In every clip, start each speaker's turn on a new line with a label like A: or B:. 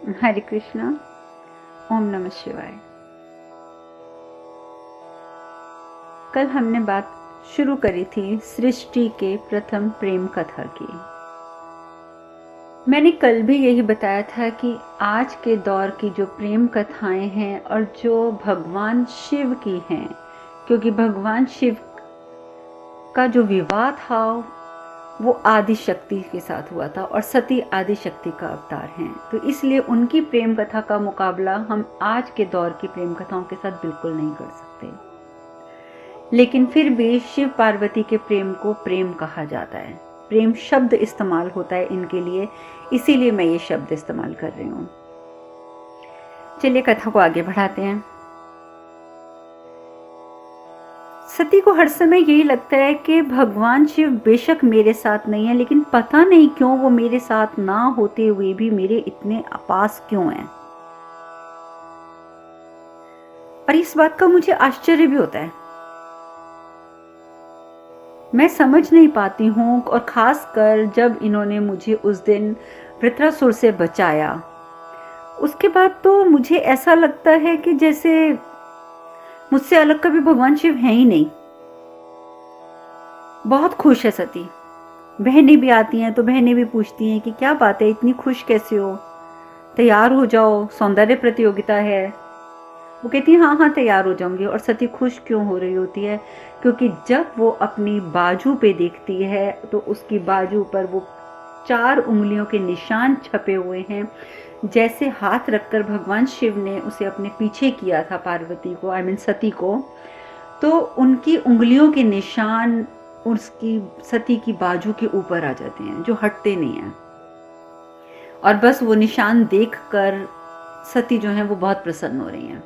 A: हरे कृष्णा। ओम नमः शिवाय। कल हमने बात शुरू करी थी सृष्टि के प्रथम प्रेम कथा की। मैंने कल भी यही बताया था कि आज के दौर की जो प्रेम कथाएं हैं और जो भगवान शिव की हैं, क्योंकि भगवान शिव का जो विवाह था वो आदि शक्ति के साथ हुआ था और सती आदि शक्ति का अवतार हैं, तो इसलिए उनकी प्रेम कथा का मुकाबला हम आज के दौर की प्रेम कथाओं के साथ बिल्कुल नहीं कर सकते। लेकिन फिर भी शिव पार्वती के प्रेम को प्रेम कहा जाता है, प्रेम शब्द इस्तेमाल होता है इनके लिए, इसीलिए मैं ये शब्द इस्तेमाल कर रही हूँ। चलिए कथा को आगे बढ़ाते हैं। सती को हर समय यही लगता है कि भगवान शिव बेशक मेरे साथ नहीं है, लेकिन पता नहीं क्यों वो मेरे साथ ना होते हुए भी मेरे इतने पास क्यों हैं। और इस बात का मुझे आश्चर्य भी होता है, मैं समझ नहीं पाती हूँ। और खासकर जब इन्होंने मुझे उस दिन वृत्रासुर से बचाया, उसके बाद तो मुझे ऐसा लगता है कि जैसे मुझसे अलग कभी भगवान शिव है ही नहीं। बहुत खुश है सती। बहनें भी आती हैं तो बहनें भी पूछती हैं कि क्या बात है, इतनी खुश कैसे हो, तैयार हो जाओ, सौंदर्य प्रतियोगिता है। वो कहती है हाँ हाँ तैयार हो जाऊंगी। और सती खुश क्यों हो रही होती है? क्योंकि जब वो अपनी बाजू पे देखती है तो उसकी बाजू पर वो 4 उंगलियों के निशान छपे हुए हैं, जैसे हाथ रखकर भगवान शिव ने उसे अपने पीछे किया था पार्वती को, आई मीन सती को। तो उनकी उंगलियों के निशान उसकी सती की बाजू के ऊपर आ जाते हैं, जो हटते नहीं हैं। और बस वो निशान देखकर सती जो है वो बहुत प्रसन्न हो रही हैं,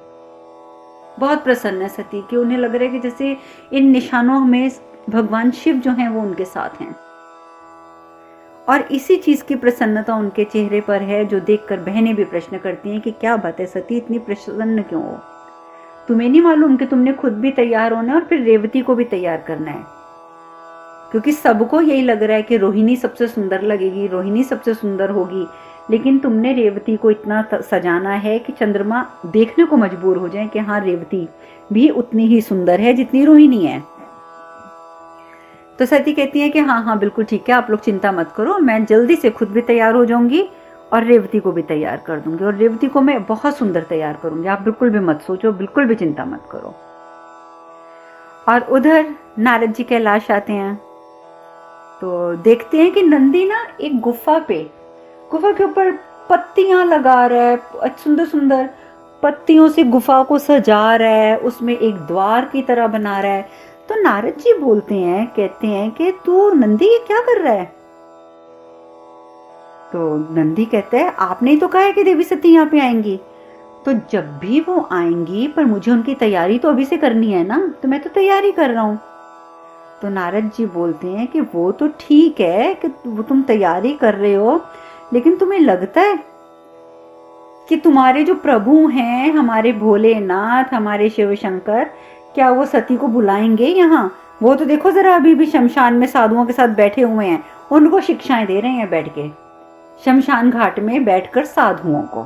A: बहुत प्रसन्न है सती, कि उन्हें लग रहा है कि जैसे इन निशानों में भगवान शिव जो हैं वो उनके साथ हैं। और इसी चीज की प्रसन्नता उनके चेहरे पर है, जो देखकर बहनें भी प्रश्न करती हैं कि क्या बात है सती, इतनी प्रसन्न क्यों हो? तुम्हें नहीं मालूम कि तुमने खुद भी तैयार होना है और फिर रेवती को भी तैयार करना है? क्योंकि सबको यही लग रहा है कि रोहिणी सबसे सुंदर लगेगी, रोहिणी सबसे सुंदर होगी, लेकिन तुमने रेवती को इतना सजाना है कि चंद्रमा देखने को मजबूर हो जाए कि हाँ रेवती भी उतनी ही सुंदर है जितनी रोहिणी है। तो सती कहती है कि हाँ हाँ बिल्कुल ठीक है, आप लोग चिंता मत करो, मैं जल्दी से खुद भी तैयार हो जाऊंगी और रेवती को भी तैयार कर दूंगी, और रेवती को मैं बहुत सुंदर तैयार करूंगी, आप बिल्कुल भी मत सोचो, बिल्कुल भी चिंता मत करो। और उधर नारद जी कैलाश आते हैं तो देखते हैं कि नंदी ना एक गुफा के ऊपर पत्तियां लगा रहा है, सुंदर सुंदर पत्तियों से गुफा को सजा रहा है, उसमें एक द्वार की तरह बना रहा है। तो नारद जी बोलते हैं, कहते हैं कि तू नंदी ये क्या कर रहा है? तो नंदी कहते हैं आपने ही तो कहा है कि देवी सती यहाँ पे आएंगी, तो जब भी वो आएंगी पर मुझे उनकी तैयारी तो अभी से करनी है ना, तो मैं तो तैयारी कर रहा हूँ। तो नारद जी बोलते हैं कि वो तो ठीक है कि वो तुम तैयारी कर रहे हो, लेकिन तुम्हें लगता है कि तुम्हारे जो प्रभु हैं, हमारे भोलेनाथ, हमारे शिव शंकर, क्या वो सती को बुलाएंगे यहाँ? वो तो देखो जरा अभी भी शमशान में साधुओं के साथ बैठे हुए हैं, उनको शिक्षाएं दे रहे हैं बैठ के, शमशान घाट में बैठकर साधुओं को।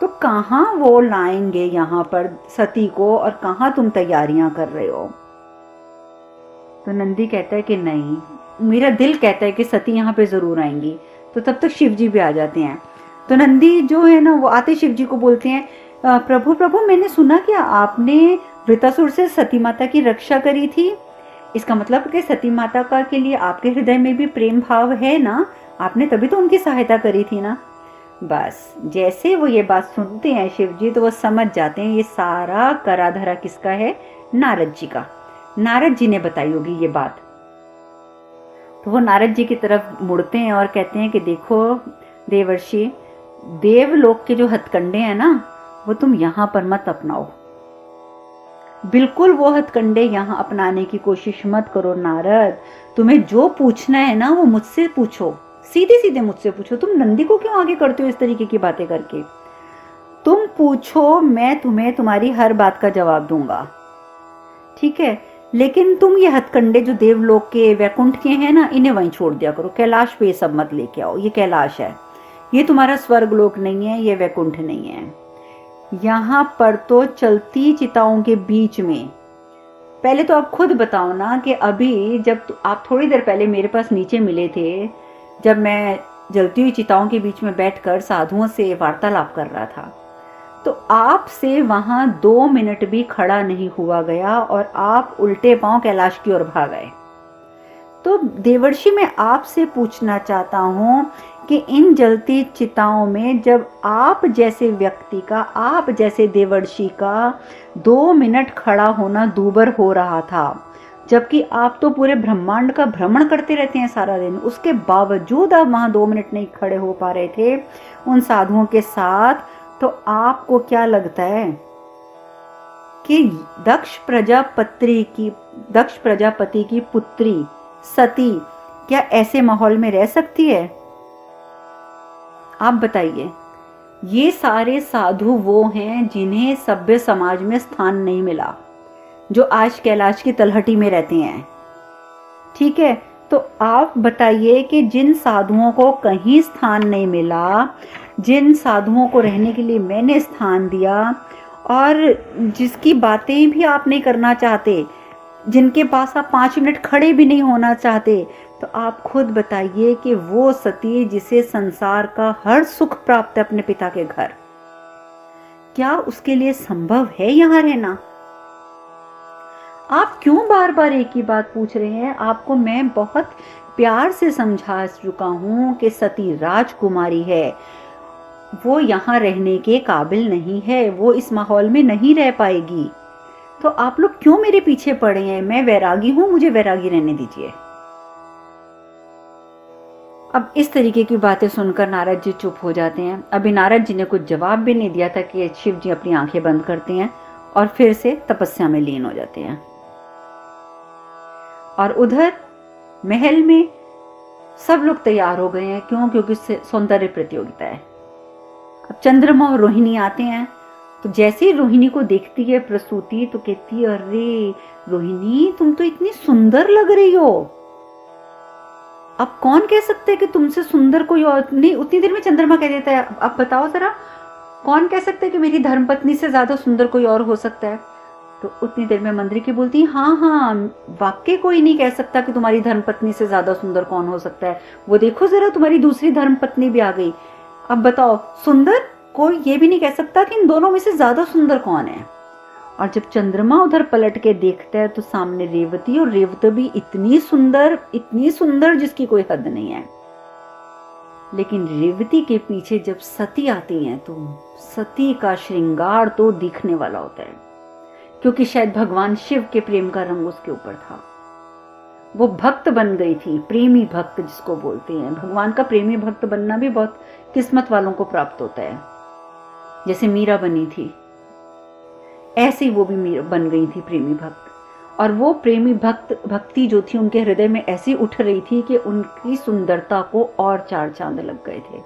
A: तो कहाँ वो लाएंगे यहाँ पर सती को, और कहाँ तुम तैयारियां कर रहे हो? तो नंदी कहता है कि नहीं, मेरा दिल कहता है कि सती यहाँ पे जरूर आएंगी। तो तब तक शिव जी भी आ जाते हैं। तो नंदी जो है ना वो आते शिव जी को बोलते हैं, प्रभु प्रभु मैंने सुना कि आपने वृतासुर से सती माता की रक्षा करी थी, इसका मतलब कि सती माता का के लिए आपके हृदय में भी प्रेम भाव है ना, आपने तभी तो उनकी सहायता करी थी ना। बस जैसे वो ये बात सुनते हैं शिव जी, तो वो समझ जाते हैं ये सारा करा धरा किसका है, नारद जी का। नारद जी ने बताई होगी ये बात। तो वो नारद जी की तरफ मुड़ते हैं और कहते हैं कि देखो देवर्षि, देवलोक के जो हथकंडे हैं ना वो तुम यहाँ पर मत अपनाओ, बिल्कुल वो हथकंडे यहाँ अपनाने की कोशिश मत करो नारद। तुम्हें जो पूछना है ना वो मुझसे पूछो, सीधे सीधे मुझसे पूछो। तुम नंदी को क्यों आगे करते हो इस तरीके की बातें करके? तुम पूछो, मैं तुम्हें तुम्हारी हर बात का जवाब दूंगा, ठीक है? लेकिन तुम ये हथकंडे जो देवलोक के वैकुंठ के हैं ना, इन्हें वहीं छोड़ दिया करो, कैलाश पे ये सब मत लेके आओ, ये कैलाश है, ये तुम्हारा स्वर्गलोक नहीं है, ये वैकुंठ नहीं है। यहाँ पर तो चलती चिताओं के बीच में, पहले तो आप खुद बताओ ना कि अभी जब आप थोड़ी देर पहले मेरे पास नीचे मिले थे, जब मैं जलती हुई चिताओं के बीच में बैठकर साधुओं से वार्तालाप कर रहा था, तो आपसे वहां 2 मिनट भी खड़ा नहीं हुआ गया और आप उल्टे पांव कैलाश की ओर भाग गए। तो देवर्षि, मैं आपसे पूछना चाहता हूं कि इन जलती चिताओं में जब आप जैसे व्यक्ति का, आप जैसे देवर्षि का 2 मिनट खड़ा होना दूभर हो रहा था, जबकि आप तो पूरे ब्रह्मांड का भ्रमण करते रहते हैं सारा दिन, उसके बावजूद आप वहां 2 मिनट नहीं खड़े हो पा रहे थे उन साधुओं के साथ, तो आपको क्या लगता है कि दक्ष प्रजापति की पुत्री सती क्या ऐसे माहौल में रह सकती है? आप बताइए। ये सारे साधु वो हैं जिन्हें सभ्य समाज में स्थान नहीं मिला, जो आज कैलाश की तलहटी में रहते हैं। ठीक है, तो आप बताइए कि जिन साधुओं को कहीं स्थान नहीं मिला, जिन साधुओं को रहने के लिए मैंने स्थान दिया और जिसकी बातें भी आप नहीं करना चाहते, जिनके पास आप 5 मिनट खड़े भी नहीं होना चाहते, तो आप खुद बताइए कि वो सती जिसे संसार का हर सुख प्राप्त है अपने पिता के घर, क्या उसके लिए संभव है यहां रहना? आप क्यों बार बार एक ही बात पूछ रहे हैं? आपको मैं बहुत प्यार से समझा चुका हूं कि सती राजकुमारी है, वो यहाँ रहने के काबिल नहीं है, वो इस माहौल में नहीं रह पाएगी। तो आप लोग क्यों मेरे पीछे पड़े हैं? मैं वैरागी हूं, मुझे वैरागी रहने दीजिए। अब इस तरीके की बातें सुनकर नारद जी चुप हो जाते हैं। अभी नारद जी ने कुछ जवाब भी नहीं दिया था कि शिव जी अपनी आंखें बंद करते हैं और फिर से तपस्या में लीन हो जाते हैं। और उधर महल में सब लोग तैयार हो गए हैं। क्यों? क्योंकि सौंदर्य प्रतियोगिता है। अब चंद्रमा और रोहिणी आते हैं, तो जैसे ही रोहिणी को देखती है प्रसूति, तो कहती है, अरे रोहिणी, तुम तो इतनी सुंदर लग रही हो। अब कौन कह सकते है कि तुमसे सुंदर कोई और नहीं? उतनी देर में चंद्रमा कह देता है, अब बताओ जरा, कौन कह सकता है कि मेरी धर्मपत्नी से ज्यादा सुंदर कोई और हो सकता है? तो उतनी देर में मंद्रिकी बोलती है, हाँ हाँ, वाकई कोई नहीं कह सकता कि तुम्हारी धर्मपत्नी से ज्यादा सुंदर कौन हो सकता है। वो देखो जरा, तुम्हारी दूसरी धर्मपत्नी भी आ गई। अब बताओ, सुंदर कोई ये भी नहीं कह सकता कि इन दोनों में से ज्यादा सुंदर कौन है। और जब चंद्रमा उधर पलट के देखता है तो सामने रेवती, और रेवती भी इतनी सुंदर जिसकी कोई हद नहीं है। लेकिन रेवती के पीछे जब सती आती हैं तो सती का श्रृंगार तो दिखने वाला होता है, क्योंकि शायद भगवान शिव के प्रेम का रंग उसके ऊपर था। वो भक्त बन गई थी, प्रेमी भक्त जिसको बोलते हैं। भगवान का प्रेमी भक्त बनना भी बहुत किस्मत वालों को प्राप्त होता है। जैसे मीरा बनी थी, ऐसे ही वो भी बन गई थी प्रेमी भक्त। और वो प्रेमी भक्ति जो थी उनके हृदय में ऐसी उठ रही थी कि उनकी सुंदरता को और 4 चांद लग गए थे।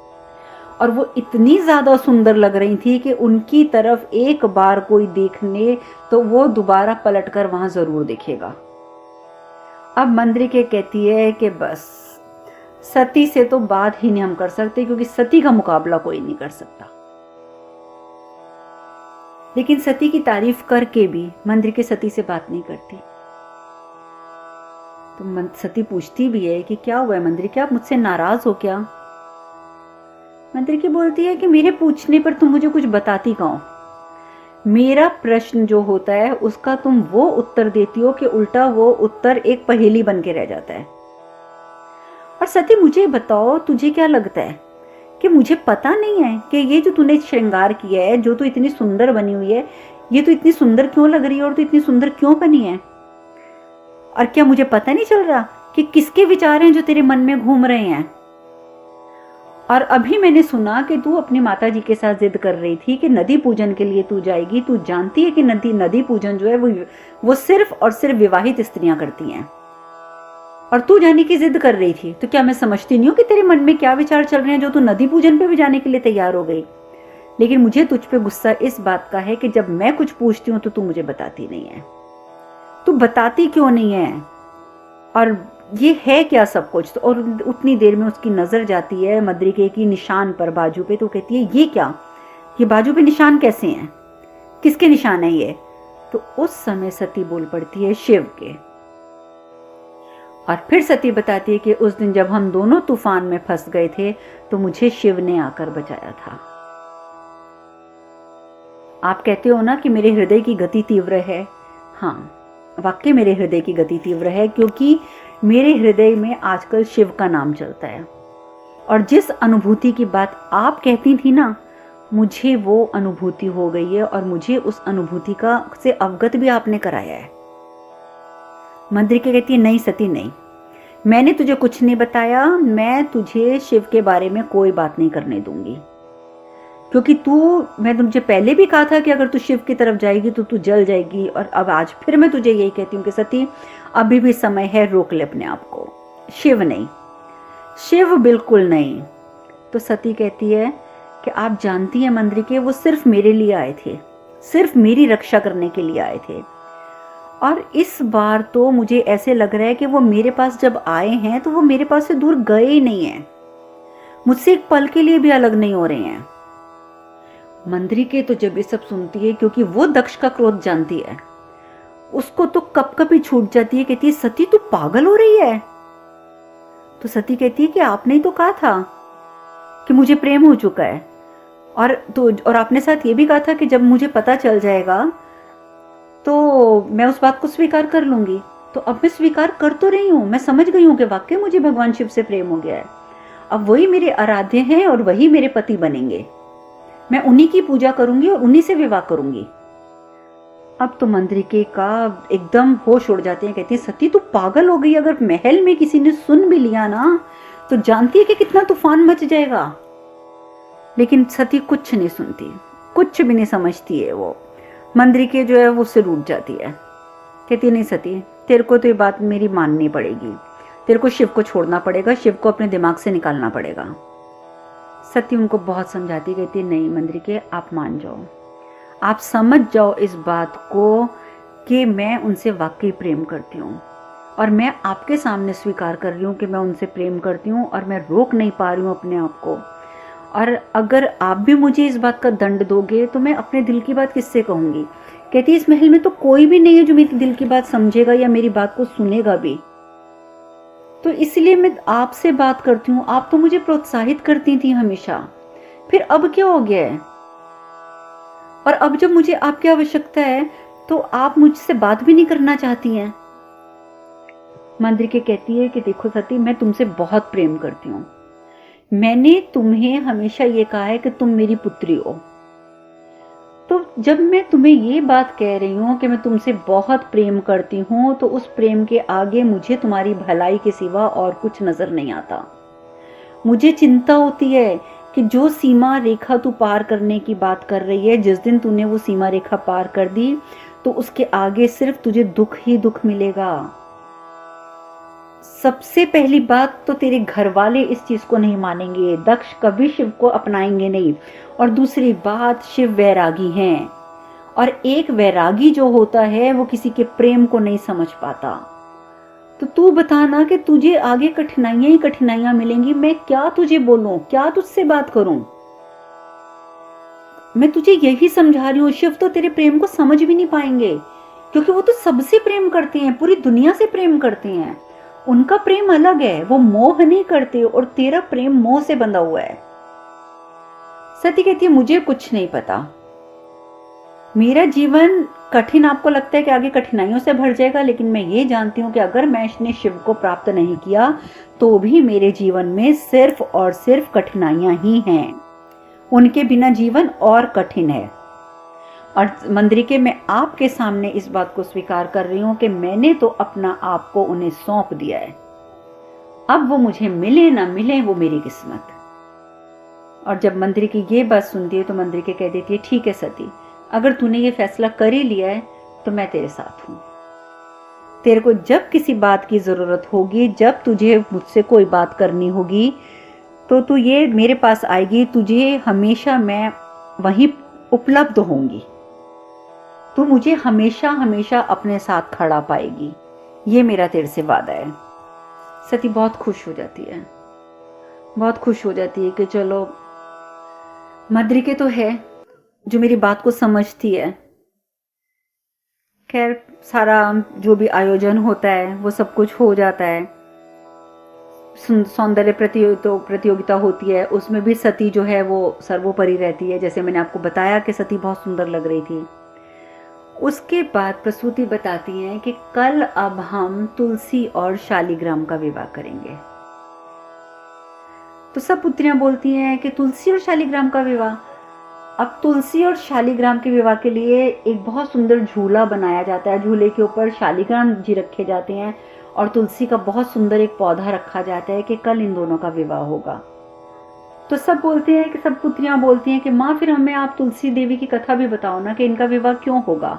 A: और वो इतनी ज्यादा सुंदर लग रही थी कि उनकी तरफ एक बार कोई देखने तो वो दोबारा पलटकर वहां जरूर देखेगा। अब मंद्रिके कहती है कि बस सती से तो बात ही नहीं हम कर सकते, क्योंकि सती का मुकाबला कोई नहीं कर सकता। लेकिन सती की तारीफ करके भी मंद्रिके सती से बात नहीं करती। तो सती पूछती भी है कि क्या हुआ है मंद्रिके, आप मुझसे नाराज हो क्या? मंद्रिके बोलती है कि मेरे पूछने पर तुम मुझे कुछ बताती कहो। मेरा प्रश्न जो होता है उसका तुम वो उत्तर देती हो कि उल्टा वो उत्तर एक पहेली बन के रह जाता है। और सती मुझे बताओ, तुझे क्या लगता है कि मुझे पता नहीं है कि ये जो तूने श्रृंगार किया है, जो तू इतनी सुंदर बनी हुई है, ये तो इतनी सुंदर क्यों लग रही है और तू इतनी सुंदर क्यों बनी है? और क्या मुझे पता नहीं चल रहा कि किसके विचार हैं जो तेरे मन में घूम रहे हैं? और अभी मैंने सुना कि तू अपनी माता जी के साथ जिद कर रही थी कि नदी पूजन के लिए तू जाएगी। तू जानती है कि नदी पूजन जो है वो सिर्फ और सिर्फ विवाहित स्त्रियां करती हैं, और तू जाने की जिद कर रही थी। तो क्या मैं समझती नहीं हूँ कि तेरे मन में क्या विचार चल रहे हैं जो तू नदी पूजन पे भी जाने के लिए तैयार हो गई? लेकिन मुझे तुझ पे गुस्सा इस बात का है कि जब मैं कुछ पूछती हूँ तो तू मुझे बताती नहीं है। तू बताती क्यों नहीं है? और ये है क्या सब कुछ। तो और उतनी देर में उसकी नज़र जाती है मद्रिके की निशान पर बाजू पे, तो कहती है ये क्या, ये बाजू पे निशान कैसे हैं, किसके निशान है ये। तो उस समय सती बोल पड़ती है शिव के। और फिर सती बताती है कि उस दिन जब हम दोनों तूफान में फंस गए थे तो मुझे शिव ने आकर बचाया था। आप कहते हो ना कि मेरे हृदय की गति तीव्र है। हाँ, वाकई मेरे हृदय की गति तीव्र है, क्योंकि मेरे हृदय में आजकल शिव का नाम चलता है। और जिस अनुभूति की बात आप कहती थी ना, मुझे वो अनुभूति हो गई है और मुझे उस अनुभूति का से अवगत भी आपने कराया है। मद्रिका कहती है नहीं सती नहीं, मैंने तुझे कुछ नहीं बताया, मैं तुझे शिव के बारे में कोई बात नहीं करने दूंगी, क्योंकि मैं तुझे पहले भी कहा था कि अगर तू शिव की तरफ जाएगी तो तू जल जाएगी। और अब आज फिर मैं तुझे यही कहती हूँ कि सती अभी भी समय है, रोक ले अपने आप को। शिव नहीं, शिव बिल्कुल नहीं। तो सती कहती है कि आप जानती हैं मंद्रिके, वो सिर्फ मेरे लिए आए थे, सिर्फ मेरी रक्षा करने के लिए आए थे। और इस बार तो मुझे ऐसे लग रहा है कि वो मेरे पास जब आए हैं तो वो मेरे पास से दूर गए ही नहीं हैं, मुझसे एक पल के लिए भी अलग नहीं हो रहे हैं। मंद्रिके तो जब ये सब सुनती है, क्योंकि वो दक्ष का क्रोध जानती है, उसको तो कप कप ही छूट जाती है। कहती है सती तू पागल हो रही है। तो सती कहती है कि आपने ही तो कहा था कि मुझे प्रेम हो चुका है, और आपने साथ ये भी कहा था कि जब मुझे पता चल जाएगा तो मैं उस बात को स्वीकार कर लूंगी। तो अब मैं स्वीकार कर तो रही हूँ, मैं समझ गई हूँ कि वाकई मुझे भगवान शिव से प्रेम हो गया है। अब वही मेरे आराध्य हैं और वही मेरे पति बनेंगे, मैं उन्हीं की पूजा करूंगी और उन्हीं से विवाह करूंगी। अब तो मंद्रिके का एकदम होश उड़ जाते हैं। कहती है सती तू पागल हो गई, अगर महल में किसी ने सुन भी लिया ना तो जानती है कि कितना तूफान मच जाएगा। लेकिन सती कुछ नहीं सुनती, कुछ भी नहीं समझती है। वो मंद्रिके जो है वो उससे रूठ जाती है। कहती नहीं सती तेरे को तो ये बात मेरी माननी पड़ेगी, तेरे को शिव को छोड़ना पड़ेगा, शिव को अपने दिमाग से निकालना पड़ेगा। सती उनको बहुत समझाती, कहती नहीं मंद्रिके आप मान जाओ, आप समझ जाओ इस बात को कि मैं उनसे वाकई प्रेम करती हूँ और मैं आपके सामने स्वीकार कर रही हूँ कि मैं उनसे प्रेम करती हूँ और मैं रोक नहीं पा रही हूँ अपने आप को। और अगर आप भी मुझे इस बात का दंड दोगे तो मैं अपने दिल की बात किससे कहूँगी। कहती इस महल में तो कोई भी नहीं है जो मेरी दिल की बात समझेगा या मेरी बात को सुनेगा भी, तो इसलिए मैं आपसे बात करती हूँ। आप तो मुझे प्रोत्साहित करती थी हमेशा, फिर अब क्या हो गया है। और अब जब मुझे आपकी आवश्यकता है तो आप मुझसे बात भी नहीं करना चाहती हैं। मंद्रिके कहती है कि देखो सती मैं तुमसे बहुत प्रेम करती हूँ, मैंने तुम्हें हमेशा ये कहा है कि तुम मेरी पुत्री हो। तो जब मैं तुम्हें ये बात कह रही हूँ कि मैं तुमसे बहुत प्रेम करती हूँ तो उस प्रेम के आगे मुझे तुम्हारी भलाई के सिवा और कुछ नजर नहीं आता। मुझे चिंता होती है कि जो सीमा रेखा तू पार करने की बात कर रही है, जिस दिन तूने वो सीमा रेखा पार कर दी तो उसके आगे सिर्फ तुझे दुख ही दुख मिलेगा। सबसे पहली बात तो तेरे घर वाले इस चीज को नहीं मानेंगे, दक्ष कभी शिव को अपनाएंगे नहीं। और दूसरी बात, शिव वैरागी हैं और एक वैरागी जो होता है वो किसी के प्रेम को नहीं समझ पाता। तो तू बताना कि तुझे आगे कठिनाइयां ही कठिनाइयां मिलेंगी, मैं क्या तुझे बोलूं, क्या तुझसे बात करूं। मैं तुझे यही समझा रही हूँ, शिव तो तेरे प्रेम को समझ भी नहीं पाएंगे क्योंकि वो तो सबसे प्रेम करते हैं, पूरी दुनिया से प्रेम करते हैं। उनका प्रेम अलग है, वो मोह नहीं करते और तेरा प्रेम मोह से बंधा हुआ है। सती कहती है मुझे कुछ नहीं पता, मेरा जीवन कठिन आपको लगता है कि आगे कठिनाइयों से भर जाएगा, लेकिन मैं ये जानती हूँ कि अगर मैंने शिव को प्राप्त नहीं किया तो भी मेरे जीवन में सिर्फ और सिर्फ कठिनाइयां ही हैं, उनके बिना जीवन और कठिन है। और मंद्रिके मैं आपके सामने इस बात को स्वीकार कर रही हूं कि मैंने तो अपना आप को उन्हें सौंप दिया है, अब वो मुझे मिले ना मिले वो मेरी किस्मत। और जब मंद्रिके ये बात सुनती है तो मंद्रिके कह देती है ठीक है सती, अगर तूने ये फैसला कर ही लिया है तो मैं तेरे साथ हूं। तेरे को जब किसी बात की जरूरत होगी, जब तुझे मुझसे कोई बात करनी होगी तो तू ये मेरे पास आएगी, तुझे हमेशा मैं वहीं उपलब्ध होंगी, तू मुझे हमेशा हमेशा अपने साथ खड़ा पाएगी, ये मेरा तेरे से वादा है। सती बहुत खुश हो जाती है, बहुत खुश हो जाती है कि चलो मद्रिके तो है जो मेरी बात को समझती है। खैर सारा जो भी आयोजन होता है वो सब कुछ हो जाता है। सौंदर्य प्रतियोगिता होती है, उसमें भी सती जो है वो सर्वोपरि रहती है। जैसे मैंने आपको बताया कि सती बहुत सुंदर लग रही थी। उसके बाद प्रसूति बताती हैं कि कल अब हम तुलसी और शालिग्राम का विवाह करेंगे। तो सब पुत्रियां बोलती हैं कि तुलसी और शालिग्राम का विवाह। अब तुलसी और शालिग्राम के विवाह के लिए एक बहुत सुंदर झूला बनाया जाता है। झूले के ऊपर शालिग्राम जी रखे जाते हैं और तुलसी का बहुत सुंदर एक पौधा रखा जाता है कि कल इन दोनों का विवाह होगा। तो सब बोलते हैं कि सब पुत्रियां बोलती हैं कि माँ फिर हमें आप तुलसी देवी की कथा भी बताओ ना कि इनका विवाह क्यों होगा।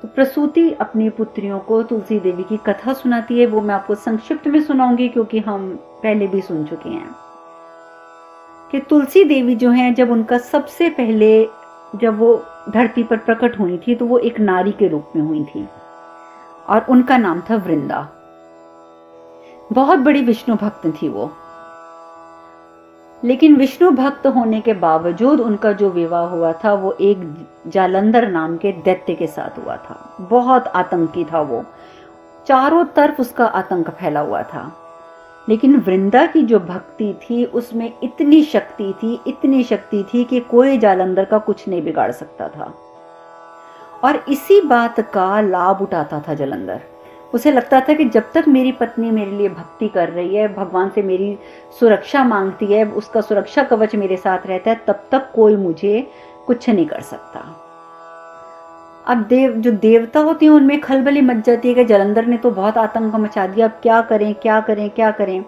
A: तो प्रसूति अपनी पुत्रियों को तुलसी देवी की कथा सुनाती है। वो मैं आपको संक्षिप्त में सुनाऊंगी क्योंकि हम पहले भी सुन चुके हैं कि तुलसी देवी जो हैं, जब उनका सबसे पहले जब वो धरती पर प्रकट हुई थी तो वो एक नारी के रूप में हुई थी और उनका नाम था वृंदा। बहुत बड़ी विष्णु भक्त थी वो, लेकिन विष्णु भक्त होने के बावजूद उनका जो विवाह हुआ था वो एक जालंधर नाम के दैत्य के साथ हुआ था। बहुत आतंकी था वो, चारों तरफ उसका आतंक फैला हुआ था। लेकिन वृंदा की जो भक्ति थी उसमें इतनी शक्ति थी कि कोई जालंधर का कुछ नहीं बिगाड़ सकता था। और इसी बात का लाभ उठाता था जालंधर। उसे लगता था कि जब तक मेरी पत्नी मेरे लिए भक्ति कर रही है, भगवान से मेरी सुरक्षा मांगती है, उसका सुरक्षा कवच मेरे साथ रहता है, तब तक कोई मुझे कुछ नहीं कर सकता। अब जो देवता होते हैं उनमें खलबली मच जाती है कि जालंधर ने तो बहुत आतंक मचा दिया, अब क्या करें क्या करें क्या करें।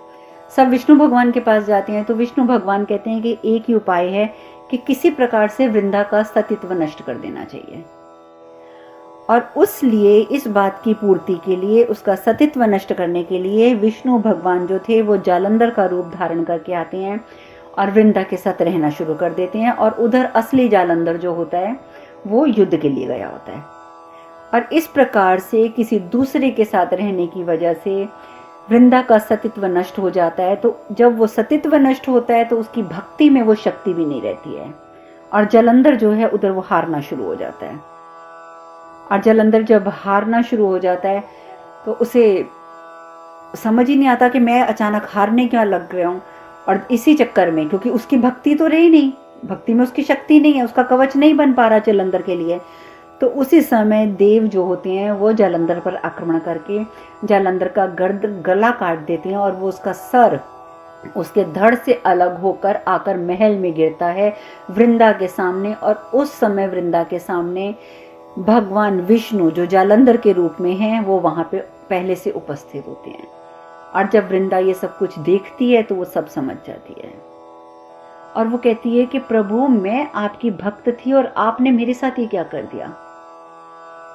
A: सब विष्णु भगवान के पास जाते हैं तो विष्णु भगवान कहते हैं कि एक ही उपाय है कि किसी प्रकार से वृंदा का सतीत्व नष्ट कर देना चाहिए। और उसलिए इस बात की पूर्ति के लिए, उसका सतीत्व नष्ट करने के लिए विष्णु भगवान जो थे वो जालंधर का रूप धारण करके आते हैं और वृंदा के साथ रहना शुरू कर देते हैं। और उधर असली जालंधर जो होता है वो युद्ध के लिए गया होता है। और इस प्रकार से किसी दूसरे के साथ रहने की वजह से वृंदा का सतीत्व नष्ट हो जाता है। तो जब वो सतीत्व नष्ट होता है तो उसकी भक्ति में वो शक्ति भी नहीं रहती है और जालंधर जो है उधर वो हारना शुरू हो जाता है। और जालंधर जब हारना शुरू हो जाता है तो उसे समझ ही नहीं आता कि मैं अचानक हारने क्यों लग गया हूँ। और इसी चक्कर में, क्योंकि उसकी भक्ति तो रही नहीं, भक्ति में उसकी शक्ति नहीं है, उसका कवच नहीं बन पा रहा जालंधर के लिए, तो उसी समय देव जो होते हैं वो जालंधर पर आक्रमण करके जालंधर का गला काट देते हैं और वो उसका सर उसके धड़ से अलग होकर आकर महल में गिरता है वृंदा के सामने। और उस समय वृंदा के सामने भगवान विष्णु जो जालंधर के रूप में हैं वो वहां पे पहले से उपस्थित होते हैं। और जब वृंदा ये सब कुछ देखती है तो वो सब समझ जाती है और वो कहती है कि प्रभु मैं आपकी भक्त थी और आपने मेरे साथ ये क्या कर दिया।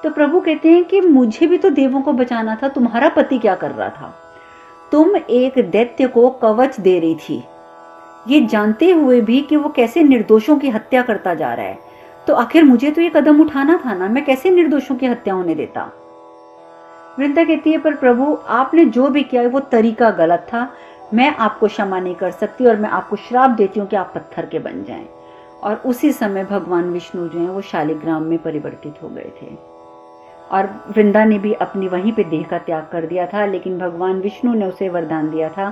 A: तो प्रभु कहते हैं कि मुझे भी तो देवों को बचाना था, तुम्हारा पति क्या कर रहा था? तुम एक दैत्य को कवच दे रही थी, ये जानते हुए भी कि वो कैसे निर्दोषों की हत्या करता जा रहा है। तो आखिर मुझे तो ये कदम उठाना था ना, मैं कैसे निर्दोषों की हत्या होने देता। वृंदा कहती है पर प्रभु आपने जो भी किया वो तरीका गलत था, मैं आपको क्षमा नहीं कर सकती और मैं आपको श्राप देती हूँ कि आप पत्थर के बन जाएं। और उसी समय भगवान विष्णु जो है वो शालिग्राम में परिवर्तित हो गए थे और वृंदा ने भी अपनी वहीं पे देह का त्याग कर दिया था। लेकिन भगवान विष्णु ने उसे वरदान दिया था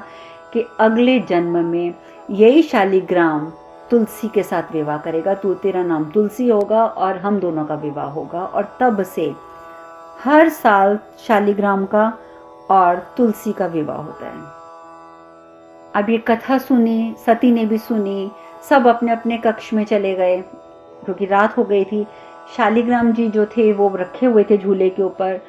A: कि अगले जन्म में यही शालिग्राम तुलसी के साथ विवाह करेगा, तू तेरा नाम तुलसी होगा और हम दोनों का विवाह होगा। और तब से हर साल शालिग्राम का और तुलसी का विवाह होता है। अब ये कथा सुनी, सती ने भी सुनी, सब अपने अपने कक्ष में चले गए क्योंकि रात हो गई थी। शालिग्राम जी जो थे वो रखे हुए थे झूले के ऊपर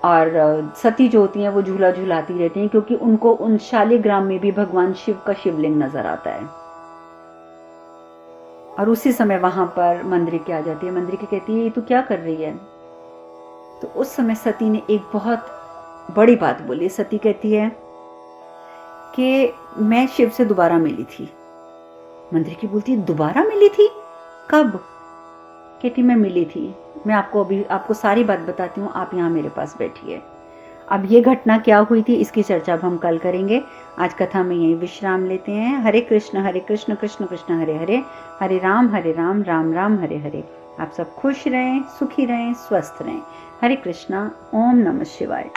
A: और सती जो होती हैं वो झूला झूलाती रहती हैं क्योंकि उनको उन शालिग्राम में भी भगवान शिव का शिवलिंग नजर आता है। और उसी समय वहां पर मंद्रिके आ जाती है। मंद्रिके कहती है ये तू क्या कर रही है? तो उस समय सती ने एक बहुत बड़ी बात बोली। सती कहती है कि मैं शिव से दोबारा मिली थी। मंद्रिके बोलती है दोबारा मिली थी? कब? कहती मैं मिली थी, मैं आपको अभी आपको सारी बात बताती हूँ, आप यहाँ मेरे पास बैठिए। अब ये घटना क्या हुई थी इसकी चर्चा अब हम कल करेंगे। आज कथा में यही विश्राम लेते हैं। हरे कृष्ण कृष्ण कृष्ण हरे हरे, हरे राम राम राम हरे हरे। आप सब खुश रहें, सुखी रहें, स्वस्थ रहें। हरे कृष्णा। ओम नमः शिवाय।